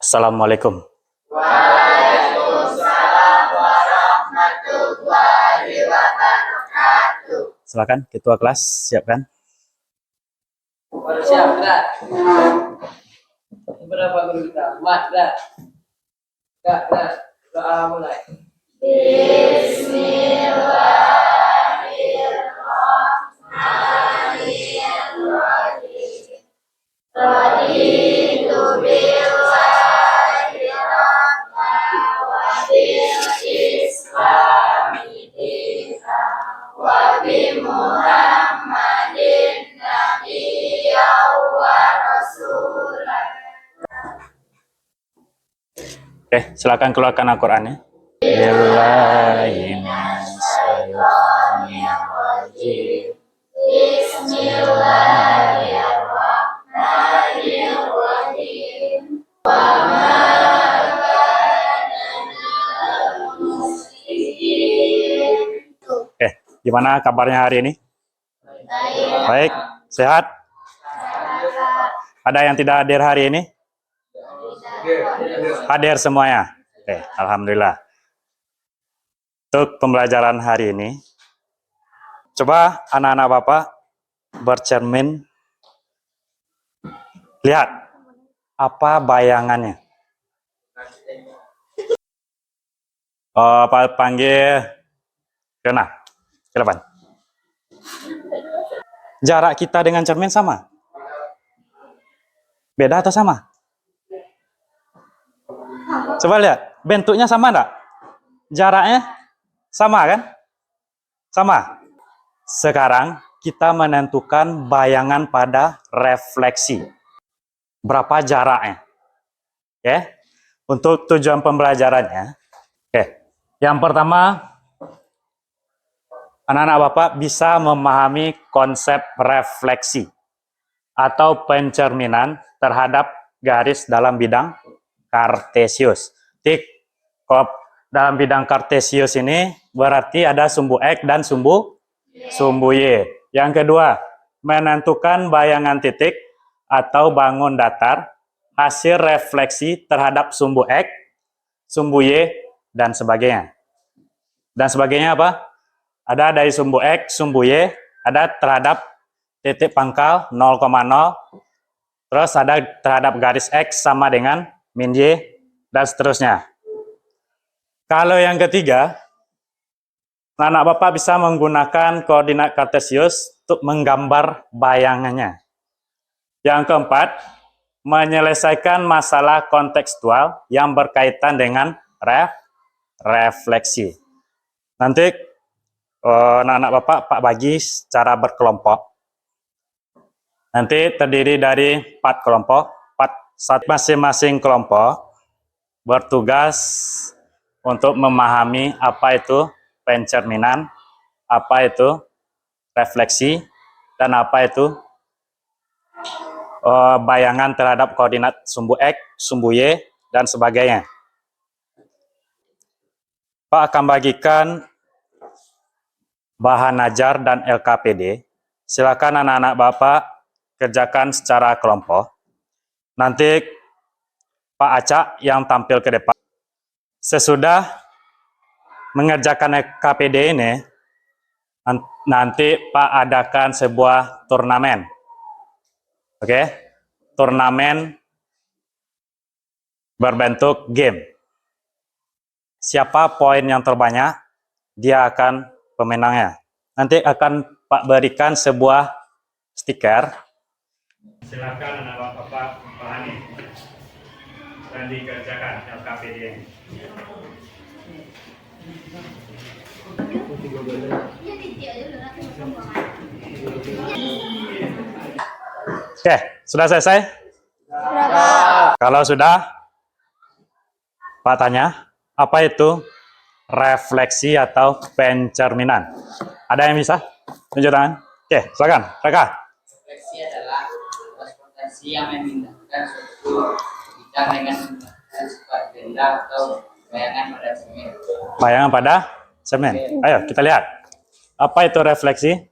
Assalamualaikum. Waalaikumsalam warahmatullahi wabarakatuh. Silakan ketua kelas, siapkan. Siap, gerak. Berapa guru kita? Mat, gerak. Gerak. Doa mulai. Bismillahirrahmanirrahim. Raditu billahi rabban wa bil islami dinan wa bi Muhammadin nabiyyan wa rasulan. Oke, silakan keluarkan Al-Qur'annya. Bismillahirrahmanirrahim. Bismillahirrahmanirrahim. Wa ma kana muslimin. Oke, gimana kabarnya hari ini? Baik, sehat? Ada yang tidak hadir hari ini? Hadir semuanya. Oke, alhamdulillah. Untuk pembelajaran hari ini, coba anak-anak Bapak bercermin, lihat apa bayangannya. Panggil Kena, ke depan. Jarak kita dengan cermin sama? Beda atau sama? Coba lihat, bentuknya sama enggak? Jaraknya sama kan? Sama. Sekarang kita menentukan bayangan pada refleksi. Berapa jaraknya? Oke. Untuk tujuan pembelajarannya. Oke. Yang pertama, anak-anak Bapak bisa memahami konsep refleksi atau pencerminan terhadap garis dalam bidang kartesius. Kalau dalam bidang kartesius ini berarti ada sumbu X dan sumbu Y. Yang kedua, menentukan bayangan titik atau bangun datar hasil refleksi terhadap sumbu X, sumbu Y, dan sebagainya. Dan sebagainya apa? Ada dari sumbu X, sumbu Y, ada terhadap titik pangkal 0,0, terus ada terhadap garis X sama dengan min Y, dan seterusnya. Kalau yang ketiga, anak Bapak bisa menggunakan koordinat kartesius untuk menggambar bayangannya. Yang keempat, menyelesaikan masalah kontekstual yang berkaitan dengan refleksi. Nanti anak-anak Bapak Pak bagi secara berkelompok. Nanti terdiri dari 4 kelompok, masing-masing kelompok bertugas untuk memahami apa itu pencerminan, apa itu refleksi, dan apa itu bayangan terhadap koordinat sumbu X, sumbu Y, dan sebagainya. Pak akan bagikan bahan ajar dan LKPD. Silakan anak-anak Bapak kerjakan secara kelompok. Nanti Pak Acak yang tampil ke depan. Sesudah mengerjakan LKPD ini, nanti Pak adakan sebuah turnamen. Oke? Turnamen berbentuk game. Siapa poin yang terbanyak, dia akan pemenangnya. Nanti akan Pak berikan sebuah stiker. Silakan anak Bapak pahami dan dikerjakan LKPD. Oke, sudah selesai? Kalau sudah, Pak tanya, apa itu refleksi atau pencerminan? Ada yang bisa? Tunjuk tangan. Oke, silakan. Reka. Refleksi adalah respondensi yang memindahkan suatu bidang dengan menggunakan sifat benda atau bayangan pada cermin. Bayangan pada cermin. Ayo, kita lihat. Apa itu refleksi?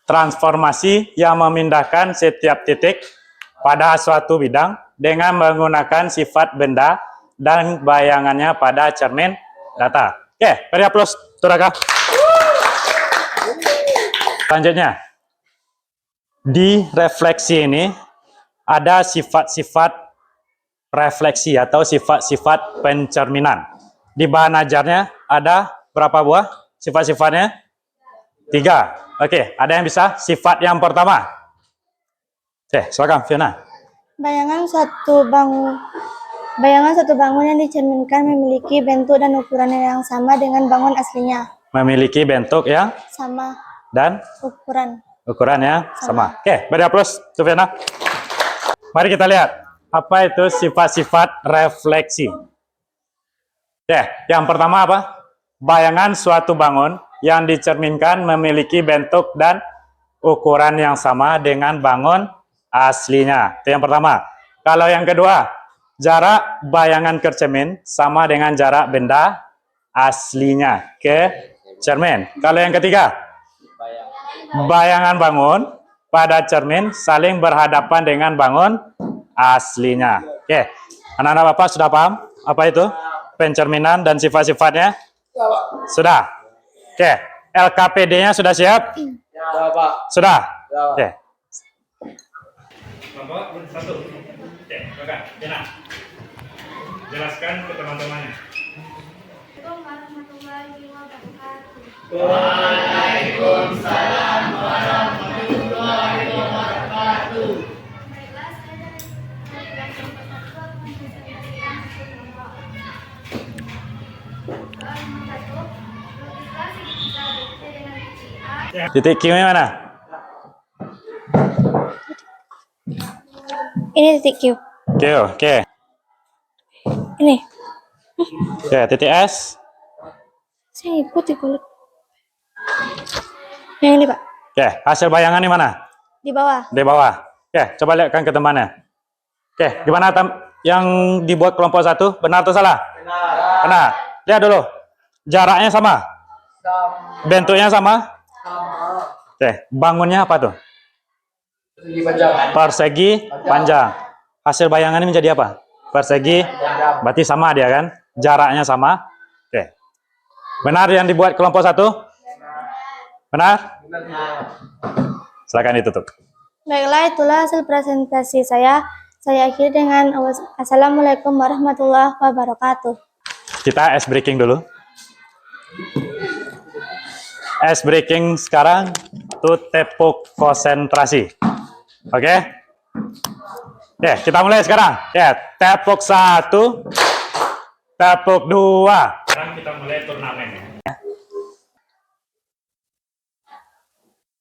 Transformasi yang memindahkan setiap titik pada suatu bidang dengan menggunakan sifat benda dan bayangannya pada cermin data. Oke, beri aplaus, Turaka. Selanjutnya, di refleksi ini ada sifat-sifat refleksi atau sifat-sifat pencerminan. Di bahan ajarnya ada berapa buah sifat-sifatnya? 3. Oke, ada yang bisa? Sifat yang pertama. Oke, silakan Fiona. Bayangan suatu bangun yang dicerminkan memiliki bentuk dan ukuran yang sama dengan bangun aslinya. Memiliki bentuk yang Sama dan ukurannya sama. Oke, beri aplaus untuk Fiona. Mari kita lihat apa itu sifat-sifat refleksi. Oke, yang pertama apa? Bayangan suatu bangun yang dicerminkan memiliki bentuk dan ukuran yang sama dengan bangun aslinya. Itu yang pertama. Kalau yang kedua, jarak bayangan ke cermin sama dengan jarak benda aslinya ke cermin. Kalau yang ketiga, bayangan bangun pada cermin saling berhadapan dengan bangun aslinya. Oke, anak-anak Bapak sudah paham apa itu pencerminan dan sifat-sifatnya? Sudah. Oke, LKPD-nya sudah siap? Sudah. Oke. Kelompok 1. Oke, silakan. Dina. Jelaskan ke teman-temannya. Waalaikumsalam warahmatullahi wabarakatuh. Titik Q-nya mana? Ini titik Q. Q, oke. Ini. Oke, titik S. Saya ikut di kulit. Yang ini, Pak. Oke, hasil bayangan di mana? Di bawah. Di bawah. Oke, coba lihatkan ke temannya. Oke, gimana yang dibuat kelompok 1? Benar atau salah? Benar. Lihat dulu. Jaraknya sama? Bentuknya sama? Oke, bangunnya apa tuh? Persegi panjang. Hasil bayangan ini menjadi apa? Persegi, berarti sama dia kan? Jaraknya sama. Oke. Benar yang dibuat kelompok 1? Benar? Silakan ditutup. Baiklah, itulah hasil presentasi saya. Saya akhiri dengan Assalamualaikum warahmatullahi wabarakatuh. Kita ice breaking dulu. Ice breaking sekarang itu tepuk konsentrasi. Oke? Oke, kita mulai sekarang. Ya, tepuk 1, tepuk 2. Sekarang kita mulai turnamen.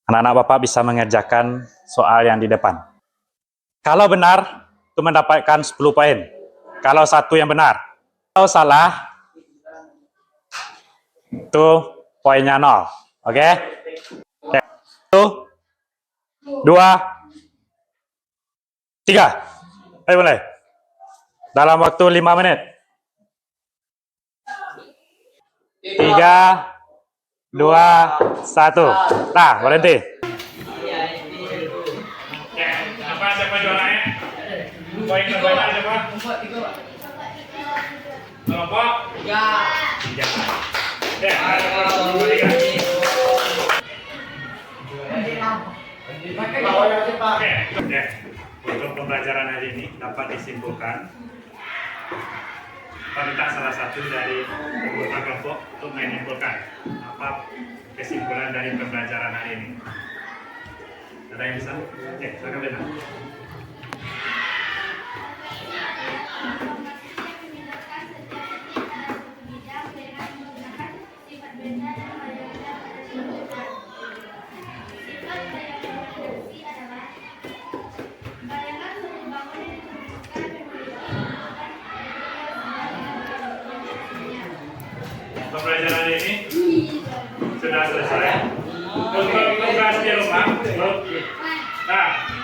Anak-anak Bapak bisa mengerjakan soal yang di depan. Kalau benar, itu mendapatkan 10 poin. Kalau 1 yang benar. Kalau salah, itu poinnya 0. Oke? Oke. 1, 2, 3. Ayo mulai. Dalam waktu 5 menit. 3, 2, 1. Nah, berhenti. Siapa juaranya? Poin terbanyak siapa? Kelompok 3. Oke, Oke, untuk pembelajaran hari ini dapat disimpulkan. Kita minta salah satu dari anggota kelompok untuk menyimpulkan apa kesimpulan dari pembelajaran hari ini. Ada yang bisa? Oke, silakan Bena. Pembelajaran ini sudah selesai. Untuk tugas di rumah,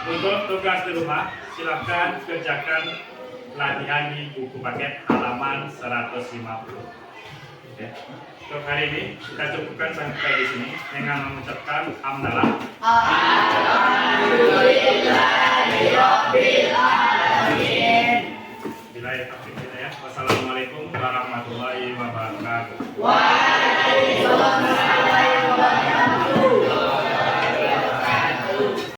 untuk tugas di rumah, silakan kerjakan latihan di buku paket halaman 150. Oke. Untuk hari ini kita cukupkan sampai di sini dengan mengucapkan hamdalah. Alhamdulillahirabbil alamin. warahmatullahi